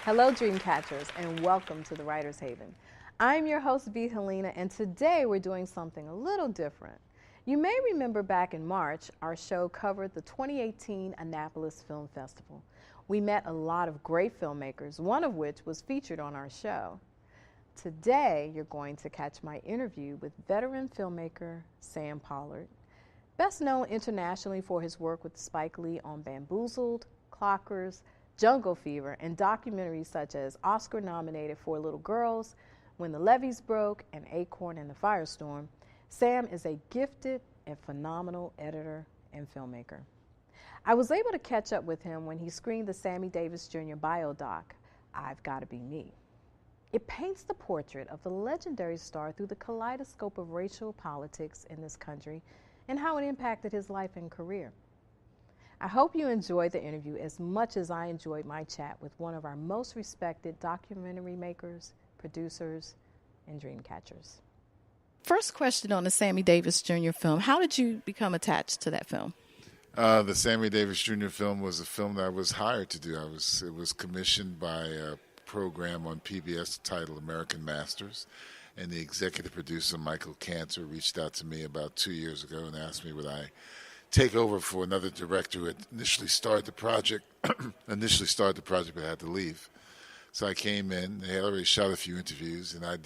Hello, Dreamcatchers, and welcome to the Writer's Haven. I'm your host, Helena, and today we're doing something a little different. You may remember back in March, our show covered the 2018 Annapolis Film Festival. We met a lot of great filmmakers, one of which was featured on our show. Today, you're going to catch my interview with veteran filmmaker Sam Pollard, best known internationally for his work with Spike Lee on Bamboozled, Clockers, Jungle Fever, and documentaries such as Oscar-nominated Four Little Girls, When the Levees Broke, and Acorn and the Firestorm. Sam is a gifted and phenomenal editor and filmmaker. I was able to catch up with him when he screened the Sammy Davis Jr. biodoc, I've Gotta Be Me. It paints the portrait of the legendary star through the kaleidoscope of racial politics in this country and how it impacted his life and career. I hope you enjoyed the interview as much as I enjoyed my chat with one of our most respected documentary makers, producers, and dream catchers. First question on the Sammy Davis Jr. film. How did you become attached to that film? The Sammy Davis Jr. film was a film that I was hired to do. It was commissioned by a program on PBS titled American Masters, and the executive producer, Michael Cantor, reached out to me about 2 years ago and asked me would I take over for another director who had initially started the project, but had to leave. So I came in. They had already shot a few interviews, and I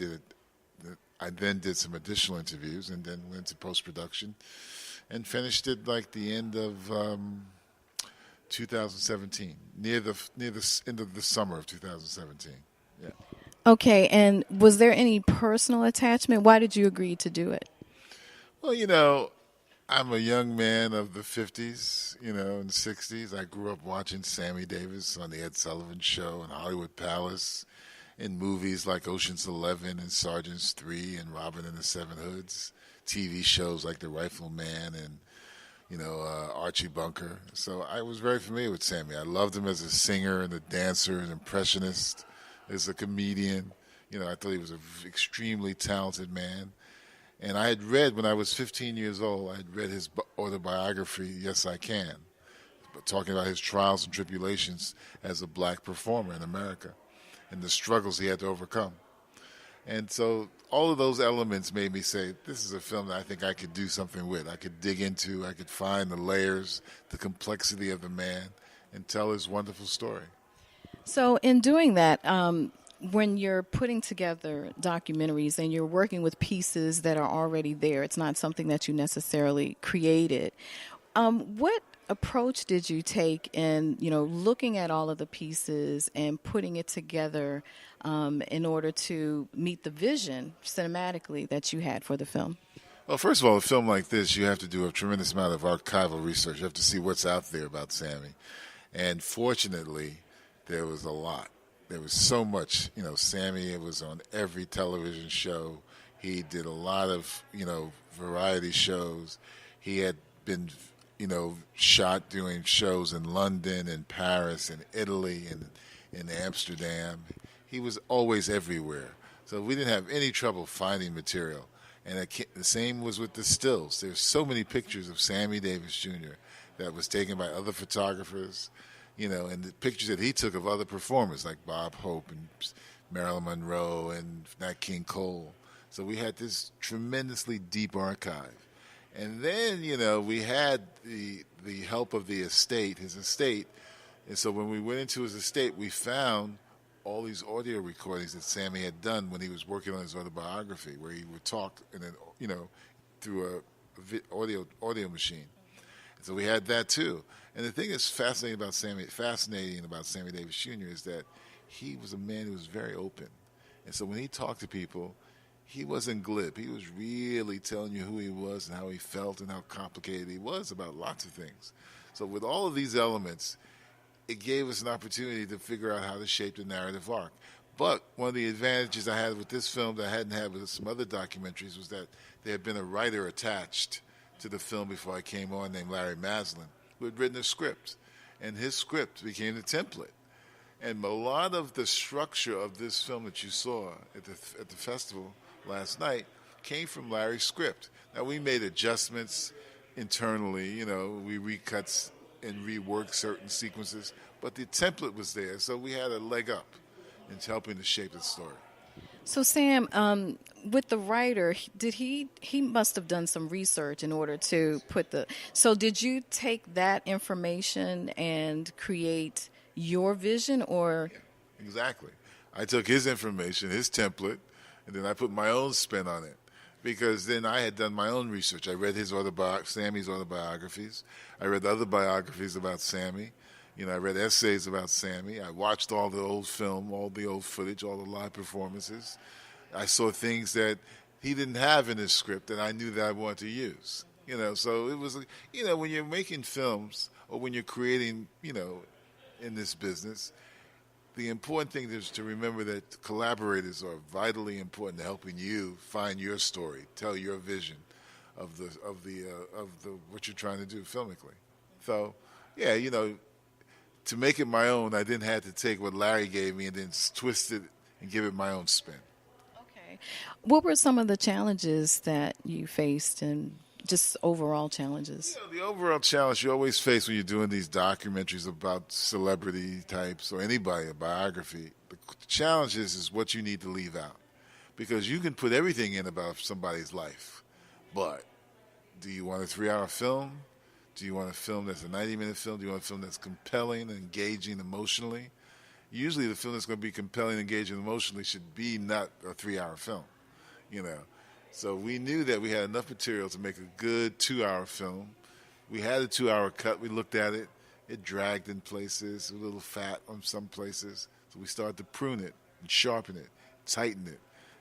then did some additional interviews, and then went to post-production, and finished it like the end of 2017, near the end of the summer of 2017. Yeah. Okay, and was there any personal attachment? Why did you agree to do it? Well, I'm a young man of the 50s, and 60s. I grew up watching Sammy Davis on the Ed Sullivan Show and Hollywood Palace, in movies like Ocean's 11 and Sergeant's 3 and Robin and the Seven Hoods, TV shows like The Rifleman and, Archie Bunker. So I was very familiar with Sammy. I loved him as a singer and a dancer and impressionist, as a comedian. I thought he was an extremely talented man. And I had read, when I was 15 years old, I had read his autobiography, Yes, I Can, talking about his trials and tribulations as a black performer in America and the struggles he had to overcome. And so all of those elements made me say, this is a film that I think I could do something with. I could dig into, I could find the layers, the complexity of the man, and tell his wonderful story. So in doing that, when you're putting together documentaries and you're working with pieces that are already there, it's not something that you necessarily created. What approach did you take in, looking at all of the pieces and putting it together in order to meet the vision cinematically that you had for the film? Well, first of all, a film like this, you have to do a tremendous amount of archival research. You have to see what's out there about Sammy. And fortunately, there was a lot. There was so much. Sammy was on every television show. He did a lot of, variety shows. He had been, shot doing shows in London and Paris and Italy and in Amsterdam. He was always everywhere. So we didn't have any trouble finding material. And the same was with the stills. There's so many pictures of Sammy Davis Jr. that was taken by other photographers, and the pictures that he took of other performers like Bob Hope and Marilyn Monroe and Nat King Cole. So we had this tremendously deep archive. And then, we had the help of his estate. And so when we went into his estate, we found all these audio recordings that Sammy had done when he was working on his autobiography, where he would talk through a audio machine. And so we had that too. And the thing that's fascinating about Sammy Davis Jr. is that he was a man who was very open. And so when he talked to people, he wasn't glib. He was really telling you who he was and how he felt and how complicated he was about lots of things. So with all of these elements, it gave us an opportunity to figure out how to shape the narrative arc. But one of the advantages I had with this film that I hadn't had with some other documentaries was that there had been a writer attached to the film before I came on named Larry Maslin, who had written a script. And his script became the template. And a lot of the structure of this film that you saw at the festival last night came from Larry's script. Now, we made adjustments internally, we recut and reworked certain sequences, but the template was there, so we had a leg up. and helping to shape the story. So Sam, with the writer, he must have done some research in order to put the. So did you take that information and create your vision, or? Yeah, exactly. I took his information, his template, and then I put my own spin on it. Because then I had done my own research. I read Sammy's autobiographies. I read other biographies about Sammy. I read essays about Sammy. I watched all the old film, all the old footage, all the live performances. I saw things that he didn't have in his script that I knew that I wanted to use. So it was, when you're making films or when you're creating, in this business, the important thing is to remember that collaborators are vitally important to helping you find your story, tell your vision of the what you're trying to do filmically. So, yeah, to make it my own, I then had to take what Larry gave me and then twist it and give it my own spin. Okay. What were some of the challenges that you faced and just overall challenges? The overall challenge you always face when you're doing these documentaries about celebrity types or anybody, a biography, the challenge is what you need to leave out. Because you can put everything in about somebody's life, but do you want a 3-hour film? Do you want a film that's a 90-minute film? Do you want a film that's compelling and engaging emotionally? Usually the film that's going to be compelling, engaging emotionally should be not a 3-hour film, So we knew that we had enough material to make a good 2-hour film. We had a 2-hour cut. We looked at it. It dragged in places, a little fat on some places. So we started to prune it and sharpen it, tighten it,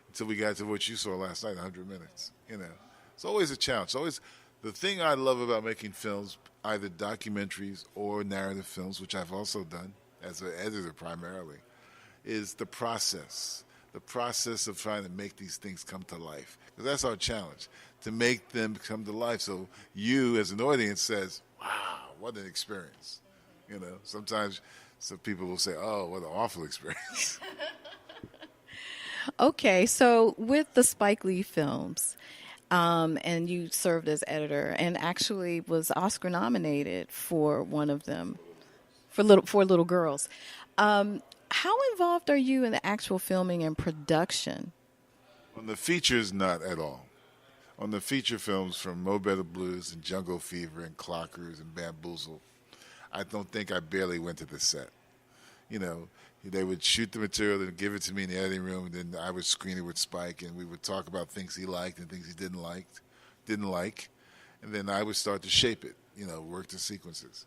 until we got to what you saw last night, 100 minutes. It's always a challenge. It's always the thing I love about making films, either documentaries or narrative films, which I've also done as an editor primarily, is the process. The process of trying to make these things come to life. Because that's our challenge, to make them come to life. So you, as an audience, says, wow, what an experience. Sometimes some people will say, oh, what an awful experience. Okay, so with the Spike Lee films, and you served as editor and actually was Oscar nominated for one of them, for little girls. How involved are you in the actual filming and production? On the features, not at all. On the feature films from Mo Better Blues and Jungle Fever and Clockers and Bamboozled, I don't think I barely went to the set. They would shoot the material and give it to me in the editing room, and then I would screen it with Spike, and we would talk about things he liked and things he didn't like, and then I would start to shape it, work the sequences.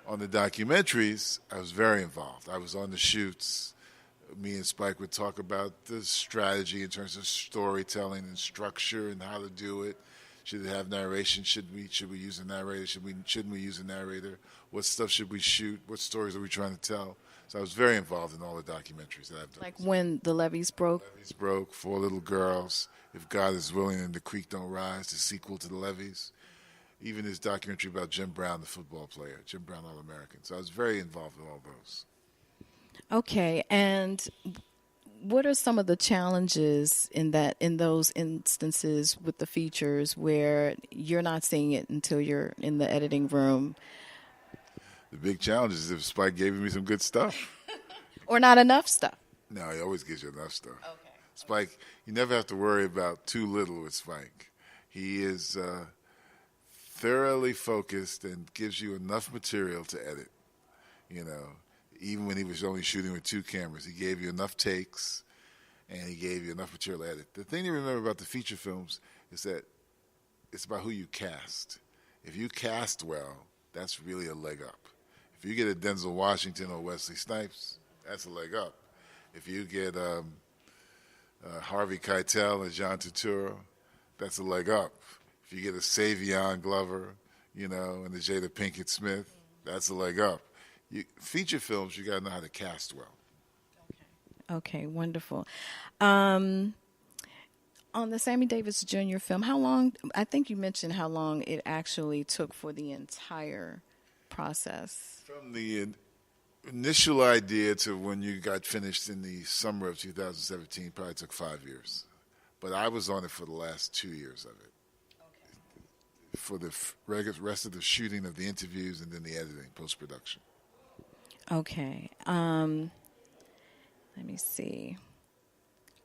On the documentaries, I was very involved. I was on the shoots. Me and Spike would talk about the strategy in terms of storytelling and structure and how to do it. Should it have narration? Should we use a narrator? Shouldn't we use a narrator? What stuff should we shoot? What stories are we trying to tell? So I was very involved in all the documentaries that I've done. Like When the Levees Broke? Levees Broke, Four Little Girls, If God Is Willing and the Creek Don't Rise, the sequel to The Levees. Even his documentary about Jim Brown, the football player, Jim Brown All-American. So I was very involved in all those. Okay, and what are some of the challenges in those instances with the features where you're not seeing it until you're in the editing room? The big challenge is if Spike gave me some good stuff. Or not enough stuff. No, he always gives you enough stuff. Okay. Spike, you never have to worry about too little with Spike. He is thoroughly focused and gives you enough material to edit. Even when he was only shooting with 2 cameras, he gave you enough takes and he gave you enough material to edit. The thing to remember about the feature films is that it's about who you cast. If you cast well, that's really a leg up. If you get a Denzel Washington or Wesley Snipes, that's a leg up. If you get Harvey Keitel and John Turturro, that's a leg up. If you get a Savion Glover, and a Jada Pinkett Smith, that's a leg up. Feature films, you got to know how to cast well. Okay, wonderful. On the Sammy Davis Jr. film, how long, I think you mentioned how long it actually took for the entire process. From the initial idea to when you got finished in the summer of 2017 probably took 5 years. But I was on it for the last 2 years of it. Okay. For the rest of the shooting of the interviews and then the editing, post-production. Okay. Let me see.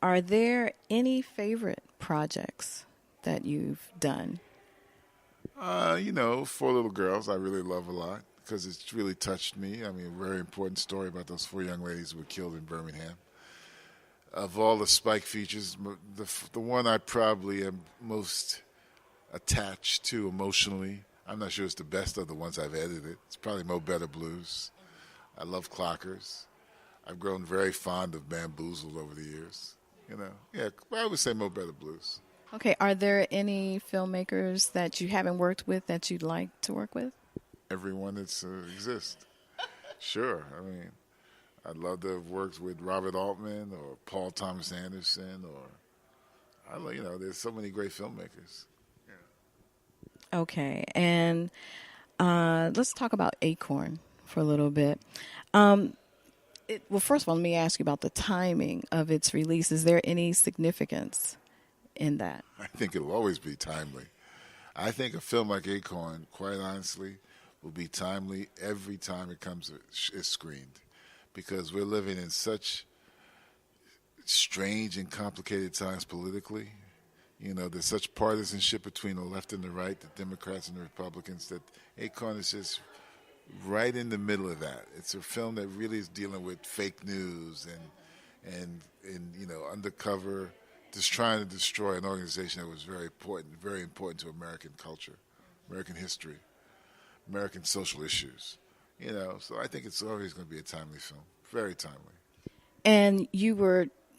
Are there any favorite projects that you've done? Four Little Girls I really love a lot because it's really touched me. I mean, a very important story about those four young ladies who were killed in Birmingham. Of all the Spike features, the one I probably am most attached to emotionally, I'm not sure it's the best of the ones I've edited. It's probably Mo Better Blues. I love Clockers. I've grown very fond of Bamboozled over the years. Yeah, I would say Mo Better Blues. Okay, are there any filmmakers that you haven't worked with that you'd like to work with? Everyone that exists. Sure. I mean, I'd love to have worked with Robert Altman or Paul Thomas Anderson there's so many great filmmakers. Yeah. Okay, and let's talk about Acorn for a little bit. Well, first of all, let me ask you about the timing of its release. Is there any significance in that? I think it'll always be timely. I think a film like Acorn, quite honestly, will be timely every time is screened, because we're living in such strange and complicated times politically. There's such partisanship between the left and the right, the Democrats and the Republicans, that Acorn is just right in the middle of that. It's a film that really is dealing with fake news and undercover, just trying to destroy an organization that was very important to American culture, American history, American social issues. So I think it's always going to be a timely film, very timely. And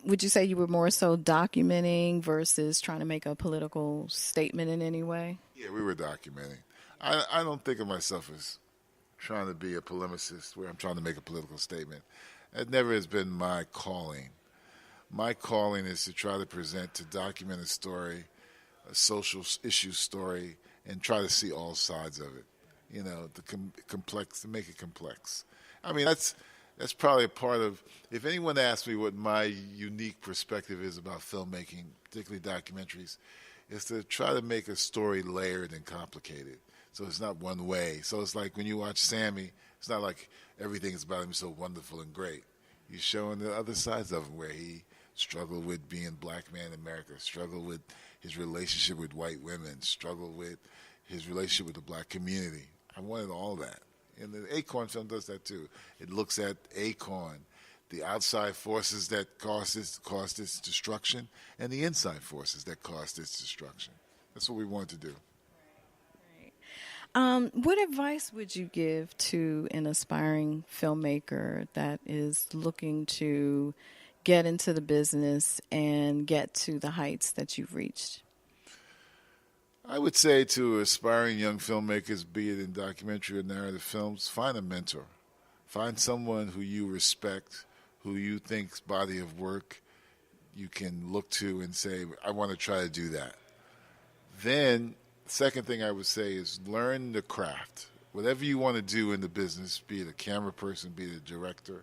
would you say you were more so documenting versus trying to make a political statement in any way? Yeah, we were documenting. I don't think of myself as trying to be a polemicist where I'm trying to make a political statement. That never has been my calling. My calling is to try to document a story, a social issue story, and try to see all sides of it. To make it complex. I mean, that's probably a part of, if anyone asks me what my unique perspective is about filmmaking, particularly documentaries, is to try to make a story layered and complicated. So it's not one way. So it's like when you watch Sammy, it's not like everything is about him so wonderful and great. You're showing the other sides of him, where he struggled with being a black man in America, struggled with his relationship with white women, struggled with his relationship with the black community. I wanted all that. And the Acorn film does that too. It looks at Acorn, the outside forces that caused its destruction, and the inside forces that caused its destruction. That's what we want to do. What advice would you give to an aspiring filmmaker that is looking to get into the business and get to the heights that you've reached? I would say to aspiring young filmmakers, be it in documentary or narrative films, find a mentor. Find someone who you respect, who you think's body of work you can look to and say, I want to try to do that. Then, the second thing I would say is learn the craft. Whatever you want to do in the business, be it a camera person, be it a director,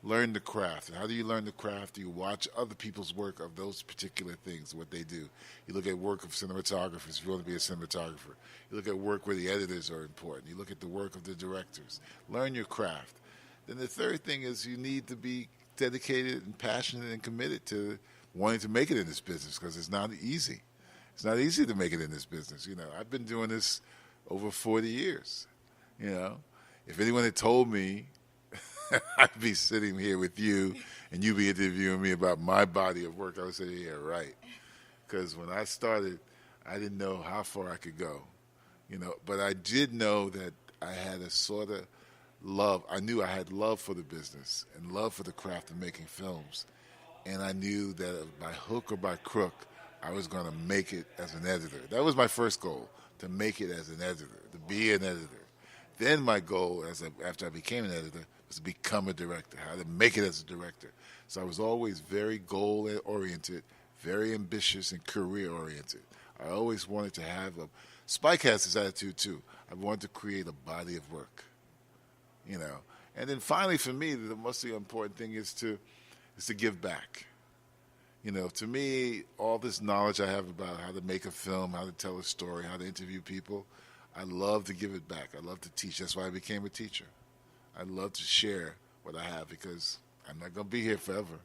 learn the craft. And how do you learn the craft? You watch other people's work of those particular things, what they do. You look at work of cinematographers, if you want to be a cinematographer. You look at work where the editors are important. You look at the work of the directors. Learn your craft. Then the third thing is you need to be dedicated and passionate and committed to wanting to make it in this business, because it's not easy. It's not easy to make it in this business. I've been doing this over 40 years. If anyone had told me I'd be sitting here with you and you'd be interviewing me about my body of work, I would say, yeah, right. Because when I started, I didn't know how far I could go. But I did know that I had a sort of love. I knew I had love for the business and love for the craft of making films. And I knew that by hook or by crook, I was going to make it as an editor. That was my first goal, to make it as an editor, to be an editor. Then my goal, after I became an editor, was to become a director, how to make it as a director. So I was always very goal-oriented, very ambitious, and career-oriented. I always wanted to have Spike has this attitude, too. I wanted to create a body of work, And then finally, for me, the most important thing is to give back. To me, all this knowledge I have about how to make a film, how to tell a story, how to interview people, I love to give it back. I love to teach. That's why I became a teacher. I love to share what I have, because I'm not going to be here forever.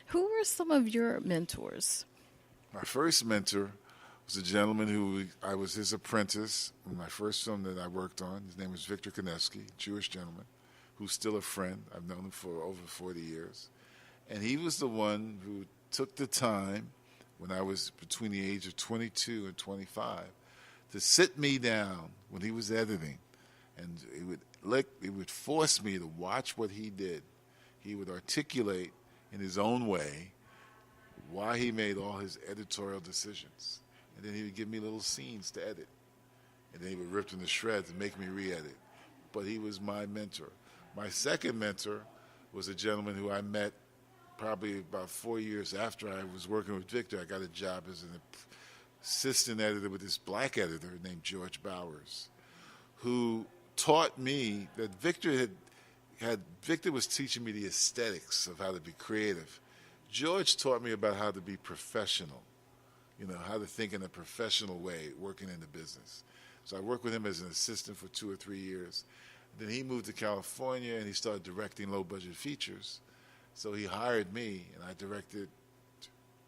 Who were some of your mentors? My first mentor was a gentleman who I was his apprentice in my first film that I worked on. His name was Victor Koneski, Jewish gentleman, who's still a friend. I've known him for over 40 years. And he was the one who took the time when I was between the age of 22 and 25 to sit me down when he was editing. And he would force me to watch what he did. He would articulate in his own way why he made all his editorial decisions. And then he would give me little scenes to edit. And then he would rip them to shreds and make me re-edit. But he was my mentor. My second mentor was a gentleman who I met probably about 4 years after I was working with Victor. I got a job as an assistant editor with this black editor named George Bowers, who taught me that Victor was teaching me the aesthetics of how to be creative. George taught me about how to be professional, how to think in a professional way, working in the business. So I worked with him as an assistant for 2 or 3 years. Then he moved to California and he started directing low-budget features. So he hired me, and I directed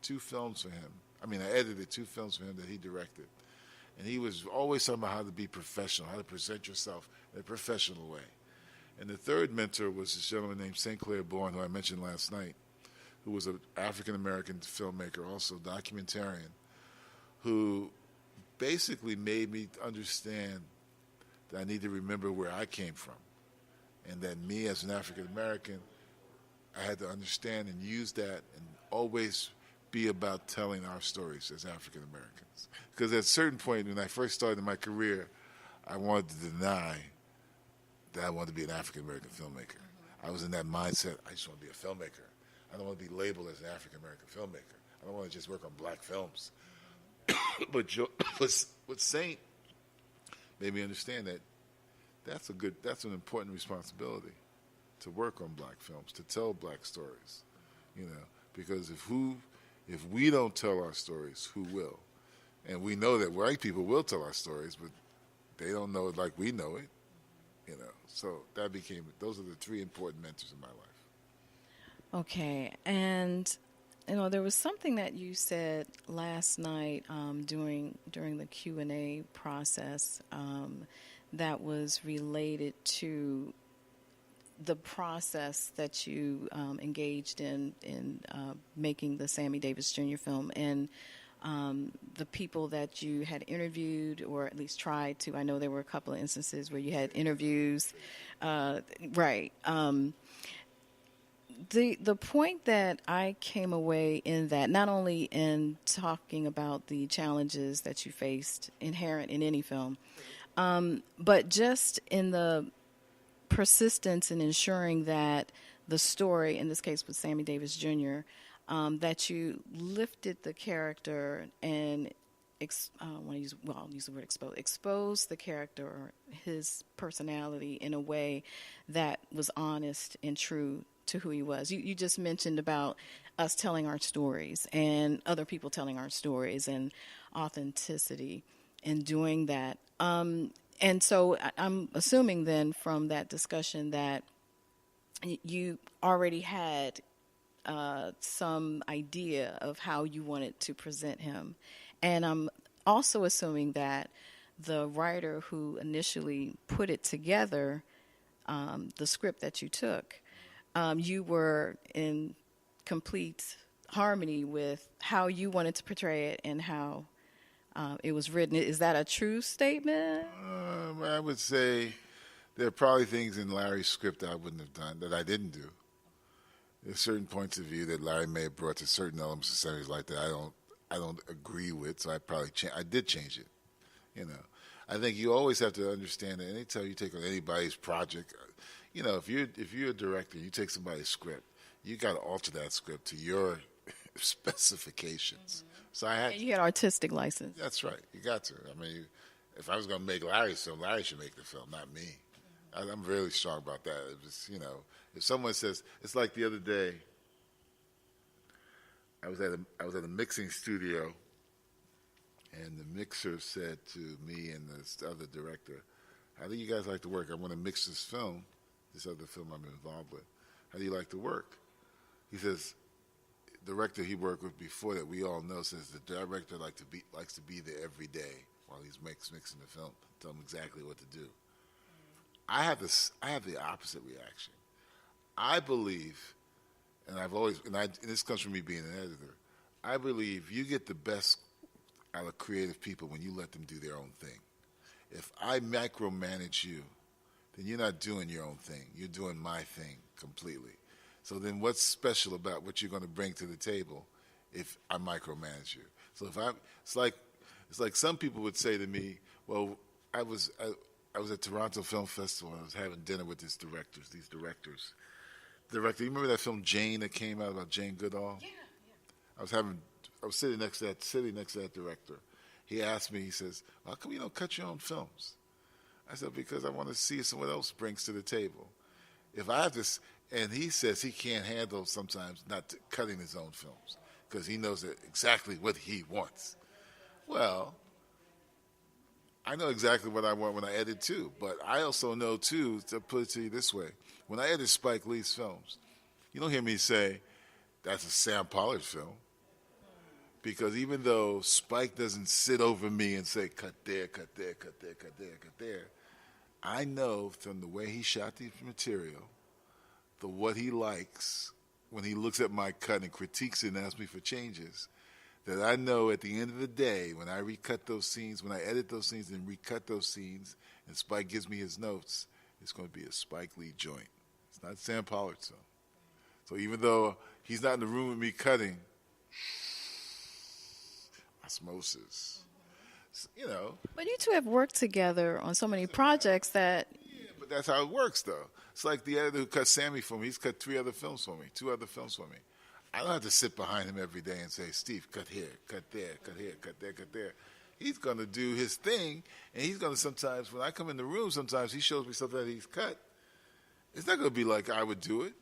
2 films for him. I edited 2 films for him that he directed. And he was always talking about how to be professional, how to present yourself in a professional way. And the third mentor was this gentleman named St. Clair Bourne, who I mentioned last night, who was an African-American filmmaker, also documentarian, who basically made me understand that I need to remember where I came from, and that me as an African-American, I had to understand and use that and always be about telling our stories as African-Americans. Because at a certain point, when I first started in my career, I wanted to deny that I wanted to be an African-American filmmaker. I was in that mindset, I just want to be a filmmaker. I don't want to be labeled as an African-American filmmaker. I don't want to just work on black films. But Saint made me understand that that's an important responsibility, to work on black films, to tell black stories, because if we don't tell our stories, who will? And we know that white people will tell our stories, but they don't know it like we know it, So those are the 3 important mentors in my life. Okay, and there was something that you said last night during the Q&A process that was related to the process that you engaged in making the Sammy Davis Jr. film, and the people that you had interviewed, or at least tried to. I know there were a couple of instances where you had interviews. Right. The point that I came away in that, not only in talking about the challenges that you faced inherent in any film, but just in the persistence in ensuring that the story, in this case with Sammy Davis Jr., that you lifted the character and I'll use the word expose the character or his personality in a way that was honest and true to who he was. You just mentioned about us telling our stories and other people telling our stories and authenticity in doing that. And so I'm assuming then from that discussion that you already had some idea of how you wanted to present him. And I'm also assuming that the writer who initially put it together, the script that you took, you were in complete harmony with how you wanted to portray it and how it was written. Is that a true statement? I would say there are probably things in Larry's script I wouldn't have done that I didn't do. There's certain points of view that Larry may have brought to certain elements of Sammy's life that I don't agree with, so I did change it. I think you always have to understand that anytime you take on anybody's project, if you're a director, you take somebody's script, you got to alter that script to your specifications. Mm-hmm. So you had artistic license. That's right. You got to. If I was going to make Larry's film, Larry should make the film, not me. Mm-hmm. I'm really strong about that. It was, if someone says, it's like the other day, I was at a mixing studio, and the mixer said to me and this other director, "How do you guys like to work? I want to mix this other film I'm involved with." how do you like to work? He says, director he worked with before that we all know says the director likes to be there every day while he's mixing the film, tell him exactly what to do. I have the opposite reaction. I believe, and this comes from me being an editor, I believe you get the best out of creative people when you let them do their own thing. If I micromanage you, then you're not doing your own thing. You're doing my thing completely. So then what's special about what you're going to bring to the table if I micromanage you? So it's like some people would say to me, well, I was at Toronto Film Festival and I was having dinner with these directors. You remember that film Jane that came out about Jane Goodall? Yeah. I was sitting next to that director. He asked me, he says, how come you don't cut your own films? I said, because I want to see what someone else brings to the table. If I have this, and he says he can't handle sometimes not cutting his own films because he knows exactly what he wants. Well, I know exactly what I want when I edit too, but I also know too, to put it to you this way, when I edit Spike Lee's films, you don't hear me say, that's a Sam Pollard film. Because even though Spike doesn't sit over me and say, cut there, cut there, cut there, cut there, cut there, I know from the way he shot the material, what he likes, when he looks at my cut and critiques it and asks me for changes, that I know at the end of the day, when I recut those scenes, when I edit those scenes and recut those scenes, and Spike gives me his notes, it's going to be a Spike Lee joint. It's not Sam Pollard's film. So even though he's not in the room with me cutting, osmosis, you know. But you two have worked together on so many projects that... Yeah, but that's how it works, though. It's like the editor who cut Sammy for me. He's cut 2 other films for me. I don't have to sit behind him every day and say, Steve, cut here, cut there, cut here, cut there, cut there. He's going to do his thing, and he's going to sometimes, when I come in the room, sometimes he shows me something that he's cut. It's not going to be like I would do it.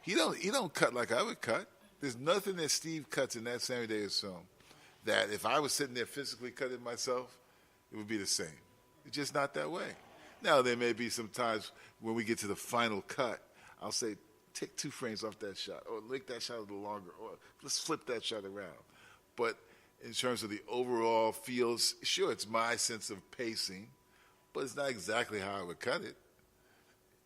He don't cut like I would cut. There's nothing that Steve cuts in that Sammy Davis film that if I was sitting there physically cutting myself, it would be the same. It's just not that way. Now, there may be some times when we get to the final cut, I'll say, take 2 frames off that shot, or make that shot a little longer, or let's flip that shot around. But in terms of the overall feels, sure, it's my sense of pacing, but it's not exactly how I would cut it.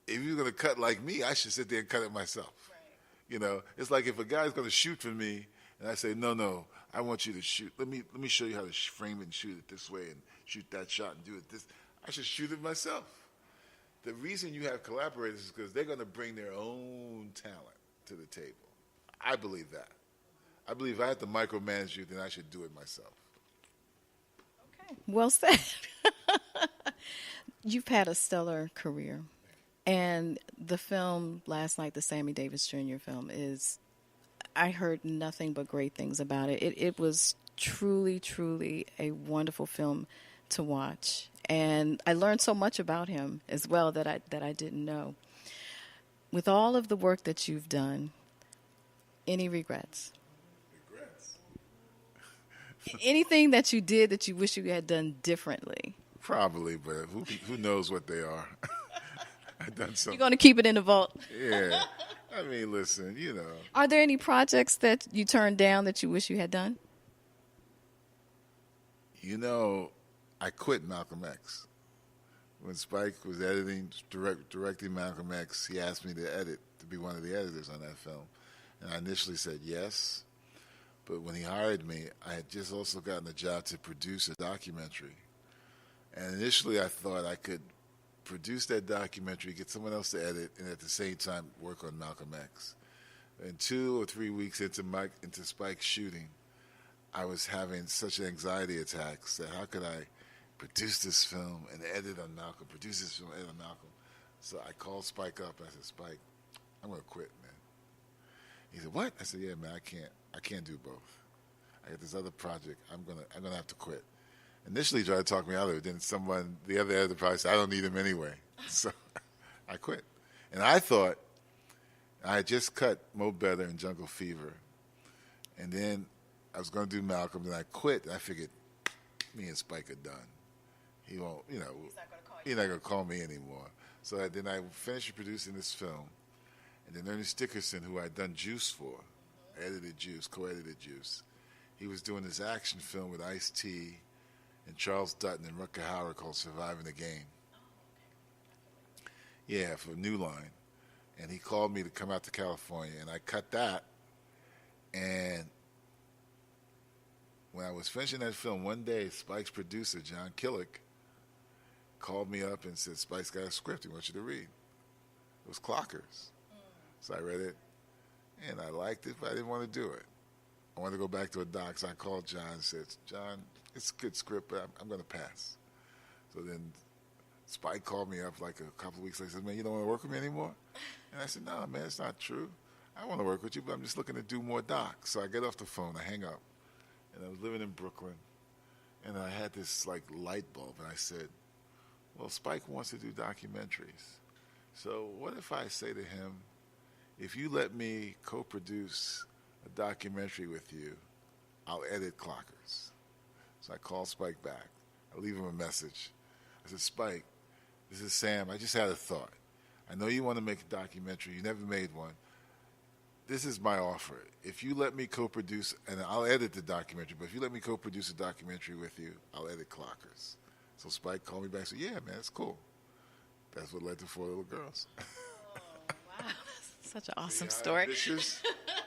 If you're going to cut like me, I should sit there and cut it myself. Right. You know, it's like if a guy's going to shoot for me, and I say, no, I want you to shoot. Let me show you how to frame it and shoot it this way and shoot that shot and do it this. I should shoot it myself. The reason you have collaborators is because they're going to bring their own talent to the table. I believe that. I believe if I have to micromanage you, then I should do it myself. Okay, well said. You've had a stellar career. And the film last night, the Sammy Davis Jr. film, I heard nothing but great things about it. It was truly, truly a wonderful film to watch. And I learned so much about him as well that I didn't know. With all of the work that you've done, any regrets? Regrets? Anything that you did that you wish you had done differently? Probably, but who knows what they are? I've done something. You're going to keep it in the vault? Yeah. I mean, listen, you know. Are there any projects that you turned down that you wish you had done? You know, I quit Malcolm X. When Spike was directing Malcolm X, he asked me to be one of the editors on that film. And I initially said yes. But when he hired me, I had just also gotten a job to produce a documentary. And initially I thought I could produce that documentary, get someone else to edit, and at the same time work on Malcolm X. And 2 or 3 weeks into Spike's shooting, I was having such anxiety attacks that how could I produce this film and edit on Malcolm, produce this film and edit on Malcolm. So I called Spike up and I said, Spike, I'm going to quit, man. He said, what? I said, yeah, man, I can't do both. I got this other project. I'm gonna have to quit. Initially, he tried to talk me out of it. Then the other editor probably said, I don't need him anyway. So I quit. And I thought I had just cut Mo Better and Jungle Fever. And then I was going to do Malcolm. Then I quit. And I figured me and Spike are done. He won't, you know, he's not going to call me anymore. So then I finished producing this film. And then Ernest Dickerson, who I'd done Juice for, edited Juice, co-edited Juice, he was doing this action film with Ice-T and Charles Dutton and Rutger Hauer called Surviving the Game. Yeah, for New Line. And he called me to come out to California, and I cut that. And when I was finishing that film, one day, Spike's producer, John Killick, called me up and said, Spike's got a script he wants you to read. It was Clockers. So I read it, and I liked it, but I didn't want to do it. I wanted to go back to a doc, so I called John and said, John, it's a good script, but I'm going to pass. So then Spike called me up like a couple of weeks later and said, man, you don't want to work with me anymore? And I said, no, man, it's not true. I want to work with you, but I'm just looking to do more docs. So I get off the phone, I hang up, and I was living in Brooklyn, and I had this like light bulb, and I said, well, Spike wants to do documentaries. So what if I say to him, if you let me co-produce a documentary with you, I'll edit Clockers. So I called Spike back. I leave him a message. I said, Spike, this is Sam. I just had a thought. I know you want to make a documentary. You never made one. This is my offer. If you let me co-produce, and I'll edit the documentary, but if you let me co-produce a documentary with you, I'll edit Clockers. So Spike called me back and said, yeah, man, it's cool. That's what led to 4 Little Girls. Oh, wow. Such an awesome story. Ambitious,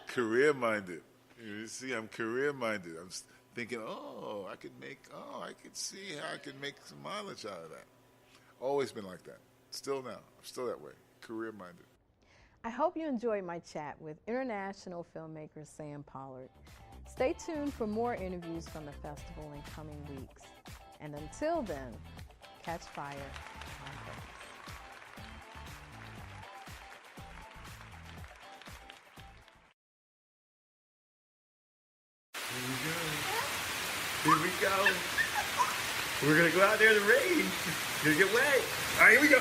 career-minded. You see, I'm career-minded. I'm thinking, I could see how I could make some mileage out of that. Always been like that. Still now. I'm still that way. Career-minded. I hope you enjoyed my chat with international filmmaker Sam Pollard. Stay tuned for more interviews from the festival in coming weeks. And until then, catch fire on purpose. Here we go. We're going to go out there in the rain. It's going to get wet. All right, here we go.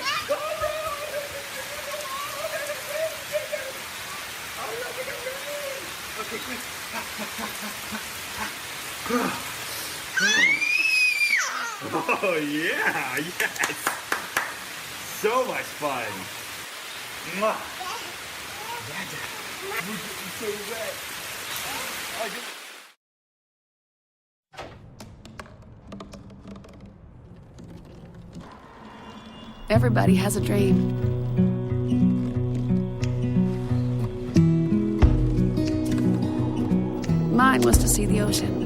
Okay, quick. Oh, yeah. Yes. So much fun. Mwah. We're getting so wet. Everybody has a dream. Mine was to see the ocean.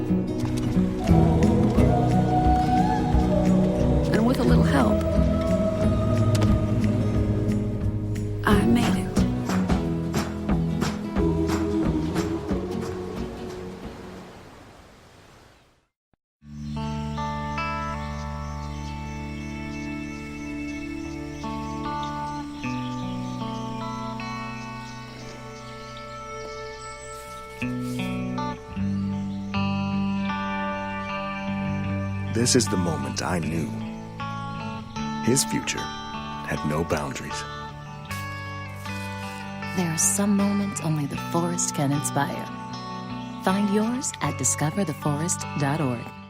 And with a little help, I made it. This is the moment I knew. His future had no boundaries. There are some moments only the forest can inspire. Find yours at discovertheforest.org.